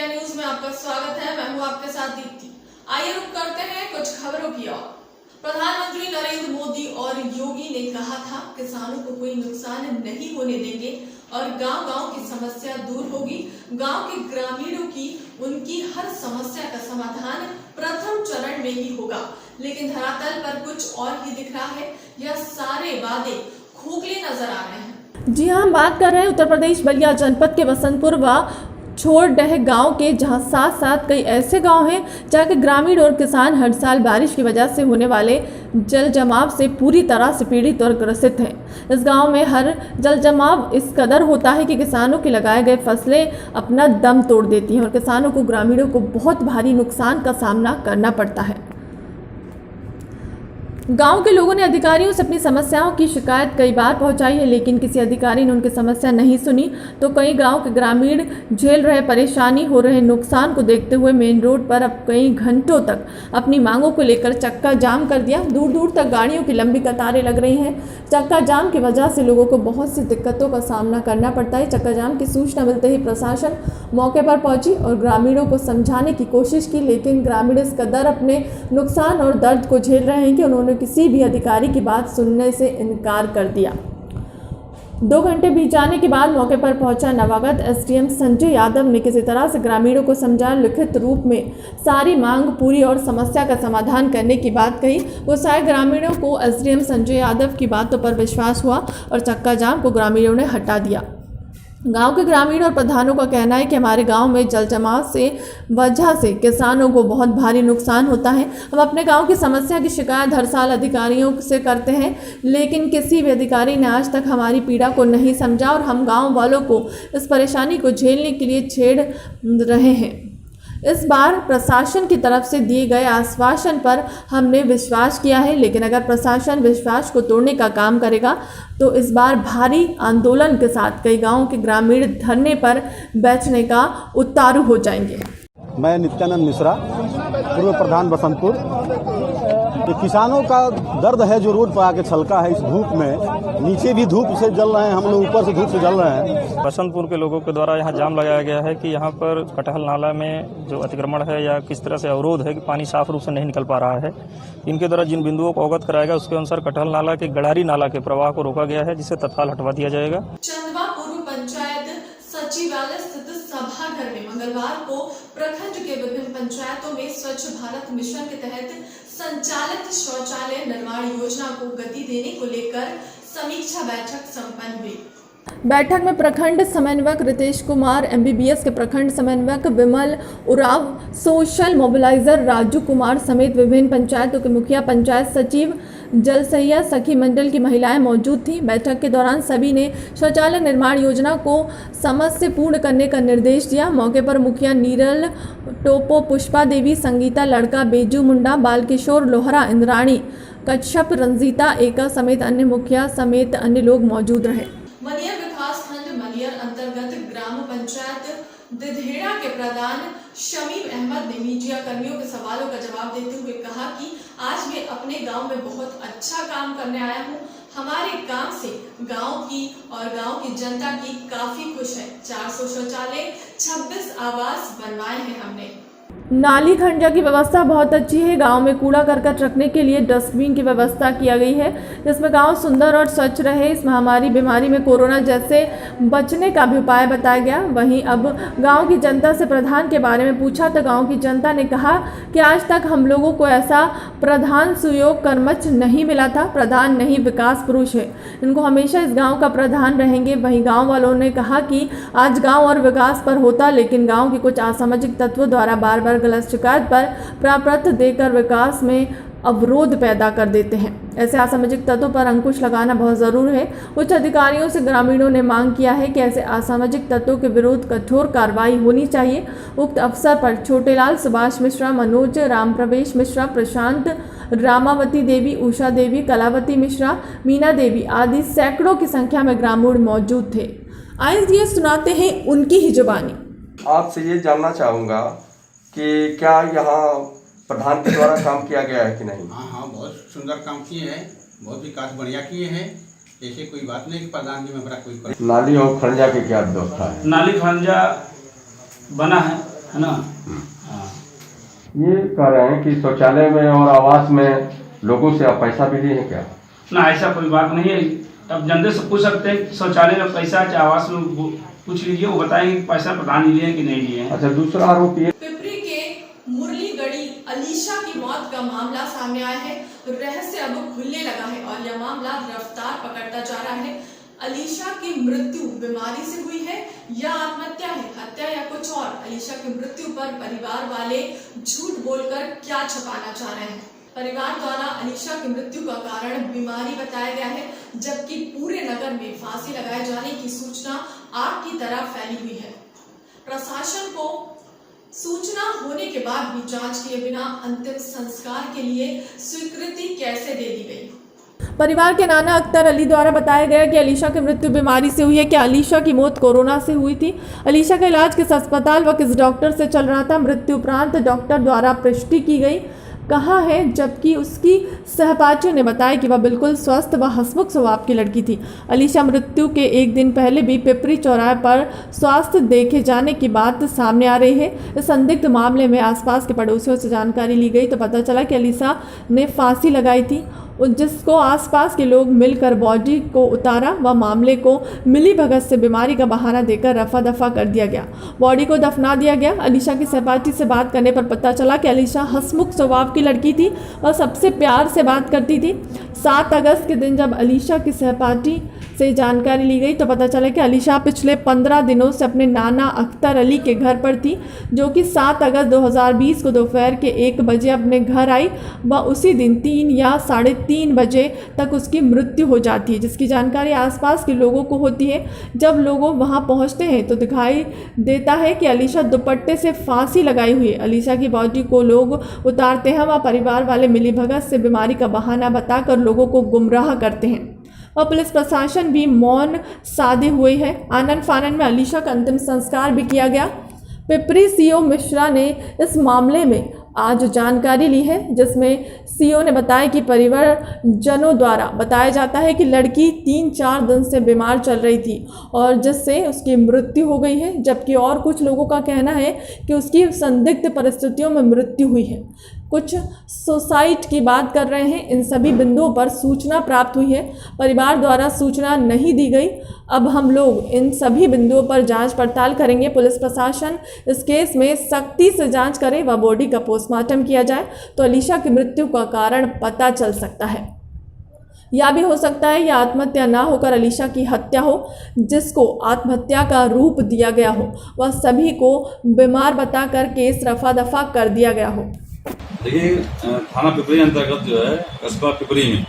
India news में आपका स्वागत है। मैं हूं आपके साथ दीप्ति। आइए रुक करते हैं कुछ खबरों की ओर। प्रधानमंत्री नरेंद्र मोदी और योगी ने कहा था किसानों को कोई नुकसान नहीं होने देंगे और गांव-गांव की समस्या दूर होगी। गांव के ग्रामीणों की उनकी हर समस्या का समाधान प्रथम चरण में ही होगा, लेकिन धरातल पर कुछ और ही दिख रहा है। यह सारे वादे खोखले नजर आ रहे हैं। जी हाँ, हम बात कर रहे हैं उत्तर प्रदेश बलिया जनपद के बसंतपुर व छोड़डह गांव के, जहां साथ साथ कई ऐसे गांव हैं जहां के ग्रामीण और किसान हर साल बारिश की वजह से होने वाले जल जमाव से पूरी तरह से पीड़ित और ग्रसित हैं। इस गांव में हर जल जमाव इस कदर होता है कि किसानों के लगाए गए फसलें अपना दम तोड़ देती हैं और किसानों को, ग्रामीणों को बहुत भारी नुकसान का सामना करना पड़ता है। गांव के लोगों ने अधिकारियों से अपनी समस्याओं की शिकायत कई बार पहुंचाई है, लेकिन किसी अधिकारी ने उनकी समस्या नहीं सुनी। तो कई गांव के ग्रामीण झेल रहे परेशानी, हो रहे नुकसान को देखते हुए मेन रोड पर अब कई घंटों तक अपनी मांगों को लेकर चक्का जाम कर दिया। दूर दूर तक गाड़ियों की लंबी कतारें लग रही हैं। चक्का जाम की वजह से लोगों को बहुत सी दिक्कतों का सामना करना पड़ता है। चक्का जाम की सूचना मिलते ही प्रशासन मौके पर पहुंची और ग्रामीणों को समझाने की कोशिश की, लेकिन ग्रामीण इस कदर अपने नुकसान और दर्द को झेल रहे हैं कि उन्होंने किसी भी अधिकारी की बात सुनने से इनकार कर दिया। 2 घंटे बीत जाने के बाद मौके पर पहुंचा नवागत एसडीएम संजय यादव ने किसी तरह से ग्रामीणों को समझा, लिखित रूप में सारी मांग पूरी और समस्या का समाधान करने की बात कही। वो सारे ग्रामीणों को एसडीएम संजय यादव की बातों पर विश्वास हुआ और चक्का जाम को ग्रामीणों ने हटा दिया। गांव के ग्रामीण और प्रधानों का कहना है कि हमारे गांव में जल जमाव से वजह से किसानों को बहुत भारी नुकसान होता है। हम अपने गांव की समस्या की शिकायत हर साल अधिकारियों से करते हैं, लेकिन किसी भी अधिकारी ने आज तक हमारी पीड़ा को नहीं समझा और हम गांव वालों को इस परेशानी को झेलने के लिए छेड़ रहे हैं। इस बार प्रशासन की तरफ से दिए गए आश्वासन पर हमने विश्वास किया है, लेकिन अगर प्रशासन विश्वास को तोड़ने का काम करेगा तो इस बार भारी आंदोलन के साथ कई गांवों के ग्रामीण धरने पर बैठने का उतारू हो जाएंगे। मैं नित्यानंद मिश्रा, पूर्व प्रधान बसंतपुर। ये किसानों का दर्द है जो रोड पर आके छलका है इस धूप में। नीचे भी धूप से जल रहे हैं, हम लोग ऊपर से धूप से जल रहे हैं। बसंतपुर के लोगों के द्वारा यहाँ जाम लगाया गया है कि यहाँ पर कटहल नाला में जो अतिक्रमण है या किस तरह से अवरोध है कि पानी साफ रूप से नहीं निकल पा रहा है। इनके द्वारा जिन बिंदुओं को अवगत कराया गया उसके अनुसार कटहल नाला के गड़ारी नाला के प्रवाह को रोका गया है, जिसे तत्काल हटवा दिया जाएगा। चंदवा पूर्व पंचायत सचिवालय स्थित सभाघर में मंगलवार को प्रखंड के विभिन्न पंचायतों में स्वच्छ भारत मिशन के तहत संचालित शौचालय निर्माण योजना को गति देने को लेकर समीक्षा बैठक संपन्न हुई। बैठक में प्रखंड समन्वयक रितेश कुमार, एमबीबीएस के प्रखंड समन्वयक विमल उराव, सोशल मोबिलाइजर राजू कुमार समेत विभिन्न पंचायतों के मुखिया, पंचायत सचिव, जलसहिया सखी मंडल की महिलाएं मौजूद थीं। बैठक के दौरान सभी ने शौचालय निर्माण योजना को समय से पूर्ण करने का निर्देश दिया। मौके पर मुखिया नीरल टोपो, पुष्पा देवी, संगीता लड़का, बेजू मुंडा, बालकिशोर लोहरा, इंद्राणी कच्छप, रंजीता एका समेत अन्य मुखिया समेत अन्य लोग मौजूद रहे। मनियर विकास खंड मनियर अंतर्गत ग्राम पंचायत दिधेड़ा के प्रधान शमीम अहमद ने मीडिया कर्मियों के सवालों का जवाब देते हुए कहा कि आज मैं अपने गांव में बहुत अच्छा काम करने आया हूं। हमारे काम से गांव की और गांव की जनता की काफी खुश है। 400 शौचालय, 26 आवास बनवाए हैं हमने। नाली खंडा की व्यवस्था बहुत अच्छी है। गांव में कूड़ा करकट रखने के लिए डस्टबिन की व्यवस्था किया गई है, जिसमें गांव सुंदर और स्वच्छ रहे। इस महामारी बीमारी में कोरोना जैसे बचने का भी उपाय बताया गया। वहीं अब गांव की जनता से प्रधान के बारे में पूछा तो गांव की जनता ने कहा कि आज तक हम लोगों को ऐसा प्रधान सुयोग कर्मच नहीं मिला था। प्रधान नहीं, विकास पुरुष है, इनको हमेशा इस गाँव का प्रधान रहेंगे। वहीं गाँव वालों ने कहा कि आज गाँव और विकास पर होता, लेकिन गाँव के कुछ असामाजिक तत्वों द्वारा बार बार गलत शिकायत पर प्राप्त देकर विकास में अवरोध पैदा कर देते हैं। ऐसे असामाजिक तत्वों पर अंकुश लगाना बहुत जरूरी है। उच्च अधिकारियों से ग्रामीणों ने मांग किया है कि ऐसे असामाजिक तत्वों के विरुद्ध कठोर कार्रवाई होनी चाहिए। उक्त अवसर पर छोटेलाल, सुभाष मिश्रा, मनोज, राम प्रवेश मिश्रा, प्रशांत, रामावती देवी, उषा देवी, कलावती मिश्रा, मीना देवी आदि सैकड़ों की संख्या में ग्रामीण मौजूद थे। आइए सुनाते हैं उनकी ही जुबानी। आपसे ये जानना चाहूँगा कि क्या यहाँ प्रधान के द्वारा काम किया गया है कि नहीं? हाँ, बहुत सुंदर काम किए हैं, बहुत विकास बढ़िया किए हैं। ऐसे कोई बात नहीं कि प्रधान जी में हमारा कोई नाली और खंजा की क्या व्यवस्था है? नाली खंजा बना है, है ना। हाँ, ये कह रहे हैं कि शौचालय में और आवास में लोगों से आप पैसा भी लिए हैं क्या? ना ऐसा कोई बात नहीं है। अब जनता से पूछ सकते हैं कि शौचालय में पैसा चाहे आवास में पूछ लीजिए, वो बताएंगे कि पैसा प्रधान लिए कि नहीं लिए हैं। अच्छा, दूसरा आरोप ये पिपरी के मुरलीगढ़ी अलीशा की मौत का मामला सामने आया है। रहस्य अब खुलने लगा है और यह मामला रफ्तार पकड़ता जा रहा है। अलीशा की मृत्यु बीमारी से हुई है या आत्महत्या है, हत्या या कुछ और? अलीशा की मृत्यु पर परिवार वाले झूठ बोलकर क्या छुपाना चाह रहे हैं? परिवार द्वारा अलीशा की मृत्यु का कारण बीमारी बताया गया है, जबकि पूरे नगर में फांसी लगाए जाने की सूचना आग की तरह फैली हुई है। प्रशासन को सूचना होने के बाद भी जांच किए बिना अंतिम संस्कार के लिए स्वीकृति कैसे दे दी गई? परिवार के नाना अख्तर अली द्वारा बताया गया कि अलीशा की मृत्यु बीमारी से हुई है। क्या अलीशा की मौत कोरोना से हुई थी? अलीशा का इलाज किस अस्पताल व किस डॉक्टर से चल रहा था? मृत्यु उपरांत डॉक्टर द्वारा पुष्टि की गई कहा है, जबकि उसकी सहपाठियों ने बताया कि वह बिल्कुल स्वस्थ व हंसमुख स्वभाव की लड़की थी। अलीशा मृत्यु के एक दिन पहले भी पिपरी चौराहे पर स्वास्थ्य देखे जाने की बात सामने आ रही है। इस संदिग्ध मामले में आसपास के पड़ोसियों से जानकारी ली गई तो पता चला कि अलीशा ने फांसी लगाई थी, जिसको आसपास के लोग मिलकर बॉडी को उतारा व मामले को मिलीभगत से बीमारी का बहाना देकर रफा दफा कर दिया गया। बॉडी को दफना दिया गया। अलीशा की सहपाठी से बात करने पर पता चला कि अलीशा हंसमुख स्वभाव की लड़की थी और सबसे प्यार से बात करती थी। 7 अगस्त के दिन जब अलीशा की सहपाठी से जानकारी ली गई तो पता चला कि अलीशा पिछले 15 दिनों से अपने नाना अख्तर अली के घर पर थी, जो कि 7 अगस्त 2020 को दोपहर के 1 बजे अपने घर आई व उसी दिन 3 या 3:30 बजे तक उसकी मृत्यु हो जाती है, जिसकी जानकारी आसपास के लोगों को होती है। जब लोग वहां पहुंचते हैं तो दिखाई देता है कि अलीशा दुपट्टे से फांसी लगाई हुई है। अलीशा की बॉडी को लोग उतारते हैं व परिवार वाले मिलीभगत से बीमारी का बहाना बताकर लोगों को गुमराह करते हैं और पुलिस प्रशासन भी मौन साधे हुए है। आनन फानन में अलीशा का अंतिम संस्कार भी किया गया। पिपरी सीओ मिश्रा ने इस मामले में आज जानकारी ली है, जिसमें सीओ ने बताया कि परिवारजनों द्वारा बताया जाता है कि लड़की 3-4 दिन से बीमार चल रही थी और जिससे उसकी मृत्यु हो गई है, जबकि और कुछ लोगों का कहना है कि उसकी संदिग्ध परिस्थितियों में मृत्यु हुई है। कुछ सुसाइड की बात कर रहे हैं। इन सभी बिंदुओं पर सूचना प्राप्त हुई है, परिवार द्वारा सूचना नहीं दी गई। अब हम लोग इन सभी बिंदुओं पर जांच पड़ताल करेंगे। पुलिस प्रशासन इस केस में सख्ती से जांच करे व बॉडी का पोस्टमार्टम किया जाए तो अलीशा की मृत्यु का कारण पता चल सकता है। या भी हो सकता है या आत्महत्या ना होकर अलीशा की हत्या हो, जिसको आत्महत्या का रूप दिया गया हो, वह सभी को बीमार बताकर केस रफा दफा कर दिया गया हो। देखिए, थाना पिपरी अंतर्गत जो है कस्बा पिपरी में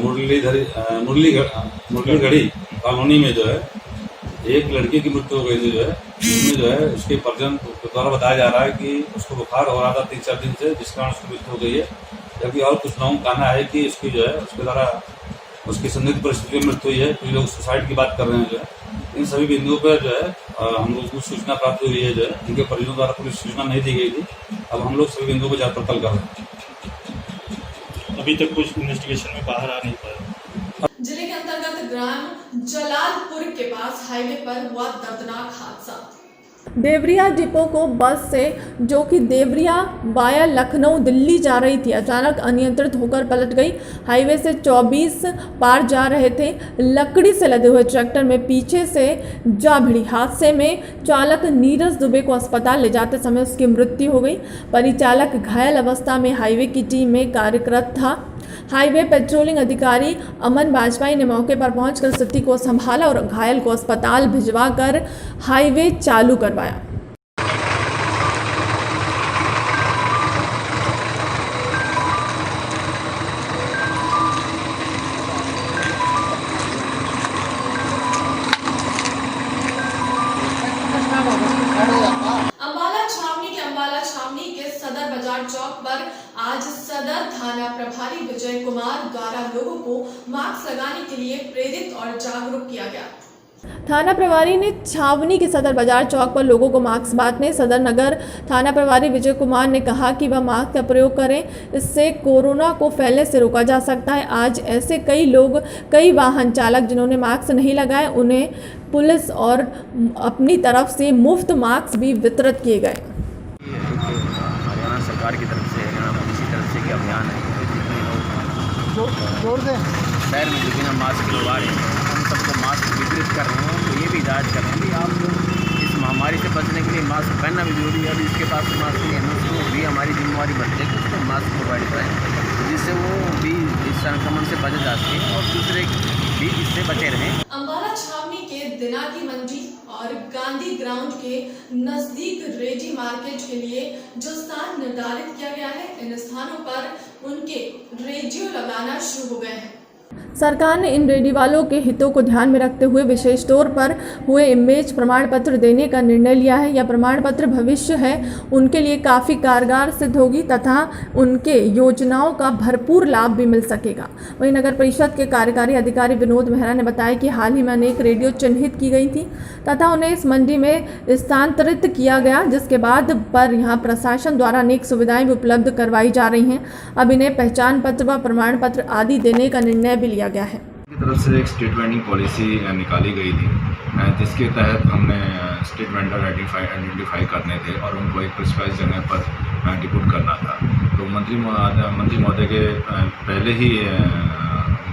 मुरलीगढ़ी कॉलोनी में जो है एक लड़की की मृत्यु हो गई थी, जो है जिसमें जो है उसके परिजन द्वारा बताया जा रहा है कि उसको बुखार हो रहा था 3-4 दिन से, जिस कारण उसकी मृत्यु हो गई है। जबकि और कुछ लोगों का कहना है कि उसकी जो है उसके द्वारा उसकी संदिग्ध परिस्थिति में मृत्यु हुई है। कुछ लोग सुसाइड की बात कर रहे हैं। जो है इन सभी बिंदुओं पर जो है हम लोग को सूचना प्राप्त हुई है, जो है इनके परिजनों द्वारा पुलिस सूचना नहीं दी गई थी। अब हम लोग सभी बिंदुओं पर जांच पड़ताल कर रहे हैं। अभी तक कुछ इन्वेस्टिगेशन में बाहर आ नहीं पाया। जिले के अंतर्गत ग्राम जलालपुर के पास हाईवे पर हुआ दर्दनाक हादसा। देवरिया डिपो को बस से, जो कि देवरिया वाया लखनऊ दिल्ली जा रही थी, अचानक अनियंत्रित होकर पलट गई। हाईवे से 24 पार जा रहे थे। लकड़ी से लदे हुए ट्रैक्टर में पीछे से जा भिड़ी। हादसे में चालक नीरज दुबे को अस्पताल ले जाते समय उसकी मृत्यु हो गई। परिचालक घायल अवस्था में हाईवे की टीम में कार्यरत था। हाईवे पेट्रोलिंग अधिकारी अमन बाजपाई ने मौके पर पहुंचकर स्थिति को संभाला और घायल को अस्पताल भिजवाकर हाईवे चालू करवाया। अंबाला छावनी के सदर बाजार चौक पर आज सदर थाना प्रभारी विजय कुमार द्वारा लोगों को मास्क लगाने के लिए प्रेरित और जागरूक किया गया। थाना प्रभारी ने छावनी के सदर बाजार चौक पर लोगों को मास्क बांटने। सदर नगर थाना प्रभारी विजय कुमार ने कहा कि वह मास्क का प्रयोग करें, इससे कोरोना को फैलने से रोका जा सकता है। आज ऐसे कई वाहन चालक जिन्होंने मास्क नहीं लगाए, उन्हें पुलिस और अपनी तरफ से मुफ्त मास्क भी वितरित किए गए। हरियाणा सरकार की तरफ से, हरियाणा पुलिस की तरफ से कि अभियान है, शहर में जो बिना मास्क लोग आ रहे हैं, हम सबको मास्क वितरित कर रहे हैं। तो ये भी हिदायत कर रहे हैं कि आप इस महामारी से बचने के लिए मास्क पहनना भी जरूरी है। अभी इसके पास मास्क नहीं है, उसको भी हमारी जिम्मेवारी बनती है कि उसको मास्क प्रोवाइड करें, जिससे वो भी इस संक्रमण से बच जा सकें और दूसरे भी इससे बचे रहें। अम्बाला छावनी के दिनाकी मंडी और गांधी ग्राउंड के नजदीक रेडी मार्केट के लिए जो स्थान निर्धारित किया गया है, इन स्थानों पर उनके रेडियो लगाना शुरू हो गए हैं। सरकार ने इन रेडी वालों के हितों को ध्यान में रखते हुए विशेष तौर पर हुए इमेज प्रमाण पत्र देने का निर्णय लिया है। यह प्रमाण पत्र भविष्य है उनके लिए काफ़ी कारगर सिद्ध होगी तथा उनके योजनाओं का भरपूर लाभ भी मिल सकेगा। वहीं नगर परिषद के कार्यकारी अधिकारी विनोद मेहरा ने बताया कि हाल ही में अनेक रेडियो चिन्हित की गई थी तथा उन्हें इस मंडी में स्थानांतरित किया गया, जिसके बाद पर यहाँ प्रशासन द्वारा अनेक सुविधाएं भी उपलब्ध करवाई जा रही हैं। अब इन्हें पहचान पत्र व प्रमाण पत्र आदि देने का निर्णय भी लिया गया है। की तरफ से एक स्ट्रीट वेंडिंग पॉलिसी निकाली गई थी, जिसके तहत हमने स्ट्रीट वेंडर आइडेंटिफाई करने थे और उनको एक प्रिस्क्राइब जगह पर डिपुट करना था। तो मंत्री महोदय के पहले ही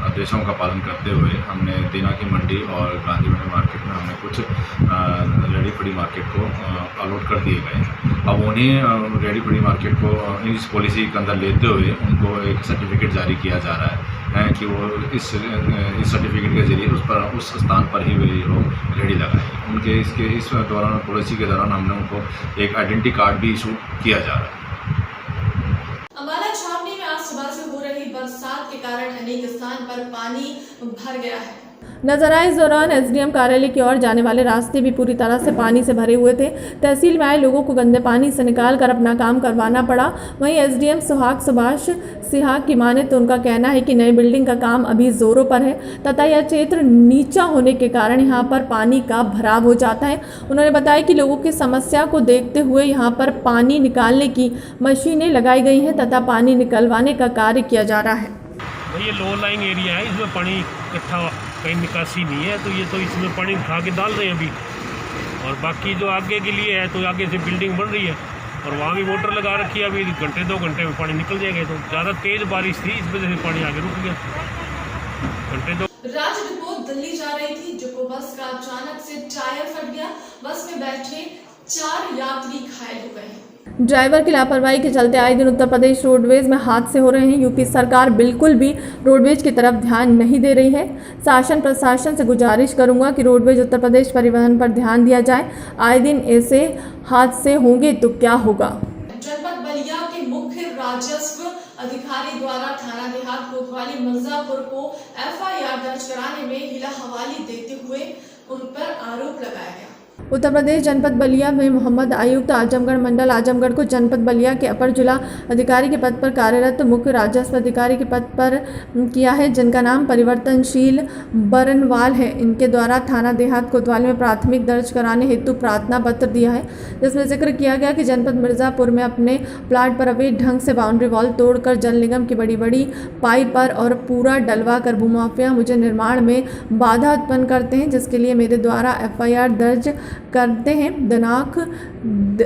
आदेशों का पालन करते हुए हमने दिनाकी मंडी और गांधी मार्केट में हमने कुछ रेडी फड़ी मार्केट को अलॉट कर दिए गए हैं। अब उन्हें रेडी फड़ी मार्केट को इस पॉलिसी के अंदर लेते हुए उनको एक सर्टिफिकेट जारी किया जा रहा है कि वो इस सर्टिफिकेट के जरिए उस स्थान पर ही वे लोग रेडी लगाएं। उनके इस दौरान पॉलिसी के दौरान हमने उनको एक आइडेंटिटी कार्ड भी इशू किया जा रहा है। अम्बाला छावनी में आज सुबह से हो रही बरसात के कारण अनेक स्थान पर पानी भर गया है। नजर आए इस दौरान एसडीएम कार्यालय की ओर जाने वाले रास्ते भी पूरी तरह से पानी से भरे हुए थे। तहसील में आए लोगों को गंदे पानी से निकालकर अपना काम करवाना पड़ा। वहीं एसडीएम सुभाष सिहाग की माने तो उनका कहना है कि नई बिल्डिंग का काम अभी जोरों पर है तथा यह क्षेत्र नीचा होने के कारण यहाँ पर पानी का भराव हो जाता है। उन्होंने बताया कि लोगों की समस्या को देखते हुए यहाँ पर पानी निकालने की मशीनें लगाई गई हैं तथा पानी निकलवाने का कार्य किया जा रहा है। ये लो लाइंग एरिया है, इसमें पानी इकट्ठा कहीं निकासी नहीं है, तो इसमें पानी उठा के डाल रहे हैं अभी। और बाकी जो आगे के लिए है तो आगे से बिल्डिंग बन रही है और वहाँ भी मोटर लगा रखी है। अभी घंटे 2 घंटे में पानी निकल जाएगा। तो ज़्यादा तेज़ बारिश थी, इस वजह से पानी आगे रुक गया। घंटे 2 राज डिपो दिल्ली जा रही थी, डिपो बस का अचानक से टायर फट गया। बस में बैठे 4 यात्री घायल हो गए। ड्राइवर की लापरवाही के चलते आए दिन उत्तर प्रदेश रोडवेज में हादसे हो रहे हैं। यूपी सरकार बिल्कुल भी रोडवेज की तरफ ध्यान नहीं दे रही है। शासन प्रशासन से गुजारिश करूंगा कि रोडवेज उत्तर प्रदेश परिवहन पर ध्यान दिया जाए। आए दिन ऐसे हादसे होंगे तो क्या होगा। जनपद बलिया के मुख्य राजस्व अधिकारी द्वारा थाना देहात कोतवाली मिर्जापुर को एफआईआर दर्ज कराने में हिला हवाली देते हुए उन पर आरोप लगाया गया। उत्तर प्रदेश जनपद बलिया में मोहम्मद आयुक्त आजमगढ़ मंडल आजमगढ़ को जनपद बलिया के अपर जिला अधिकारी के पद पर कार्यरत मुख्य राजस्व अधिकारी के पद पर किया है, जिनका नाम परिवर्तनशील बरनवाल है। इनके द्वारा थाना देहात कोतवाली में प्राथमिक दर्ज कराने हेतु प्रार्थना पत्र दिया है, जिसमें जिक्र किया गया कि जनपद मिर्ज़ापुर में अपने प्लाट पर अवैध ढंग से बाउंड्री वॉल तोड़कर जल निगम की बड़ी बड़ी पाइप पर और पूरा डलवा कर भूमाफिया मुझे निर्माण में बाधा उत्पन्न करते हैं, जिसके लिए मेरे द्वारा एफआईआर दर्ज करते हैं। दिनांक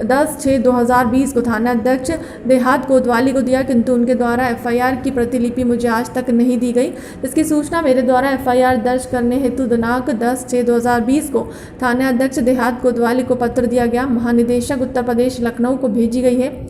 10/6/2020 को थाना अध्यक्ष देहात कोतवाली को दिया, किंतु उनके द्वारा एफआईआर की प्रतिलिपि मुझे आज तक नहीं दी गई। इसकी सूचना मेरे द्वारा एफआईआर दर्ज करने हेतु दिनांक 10/6/2020 को थाना अध्यक्ष देहात कोतवाली को पत्र दिया गया, महानिदेशक उत्तर प्रदेश लखनऊ को भेजी गई है।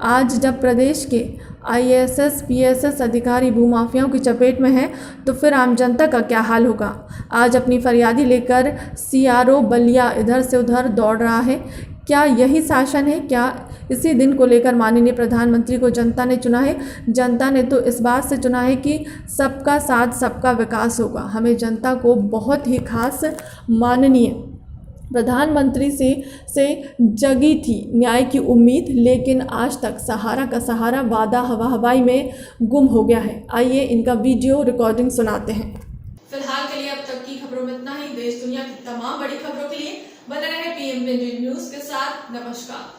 आज जब प्रदेश के आईएएस पीएसएस अधिकारी भूमाफियाओं की चपेट में हैं, तो फिर आम जनता का क्या हाल होगा। आज अपनी फरियादी लेकर सीआरओ बलिया इधर से उधर दौड़ रहा है। क्या यही शासन है? क्या इसी दिन को लेकर माननीय प्रधानमंत्री को जनता ने चुना है? जनता ने तो इस बात से चुना है कि सबका साथ सबका विकास होगा। हमें जनता को बहुत ही खास माननीय प्रधानमंत्री से जगी थी न्याय की उम्मीद, लेकिन आज तक सहारा का सहारा वादा हवा हवाई में गुम हो गया है। आइए इनका वीडियो रिकॉर्डिंग सुनाते हैं। फिलहाल के लिए अब तक की खबरों में इतना ही। देश दुनिया की तमाम बड़ी खबरों के लिए बने रहे पीएम न्यूज के साथ। नमस्कार।